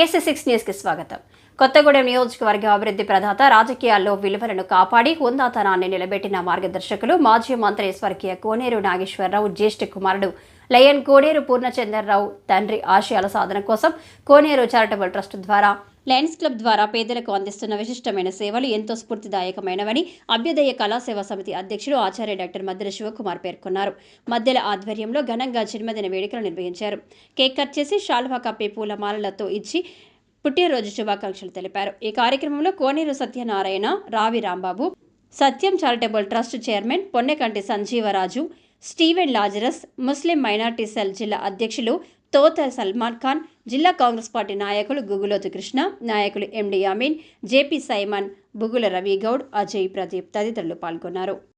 KC6 న్యూస్కి స్వాగతం. కొత్తగూడెం నియోజకవర్గ అభివృద్ధి ప్రదాత, రాజకీయాల్లో విలువలను కాపాడి హుందాతనాన్ని నిలబెట్టిన మార్గదర్శకులు మాజీ మంత్రి స్వర్గీయ కోనేరు నాగేశ్వరరావు జ్యేష్ఠ కుమారుడు లయన్ కోనేరు పూర్ణచంద్రరావు తండ్రి ఆశయాల సాధన కోసం కోనేరు చారిటబుల్ ట్రస్ట్ ద్వారా లయన్స్ క్లబ్ ద్వారా పేదలకు అందిస్తున్న విశిష్టమైన సేవలు ఎంతో స్ఫూర్తిదాయకమైనవని అభ్యుదయ కళాసేవా సమితి అధ్యక్షుడు ఆచార్య డాక్టర్ మద్దెల శివకుమార్ పేర్కొన్నారు. మద్దెల ఆధ్వర్యంలో ఘనంగా జన్మదిన వేడుకలు నిర్వహించారు. కేక్ కట్ చేసి శాలువా కప్పి పూలమాలలతో ఇచ్చి పుట్టినరోజు శుభాకాంక్షలు తెలిపారు. ఈ కార్యక్రమంలో Koneru Satyanarayana, Ravi Rambabu, Satyam charitable trust chairman Ponnekanti Sanjeevaraju, Steven Lazarus, Muslim minority cell జిల్లా అధ్యక్షులు తోత సల్మాన్ ఖాన్, జిల్లా కాంగ్రెస్ పార్టీ నాయకులు గుగులోతు కృష్ణ, నాయకులు ఎండి అమీన్, జేపీ సైమన్, బుగుల రవి గౌడ్, అజయ్, ప్రదీప్ తదితరులు పాల్గొన్నారు.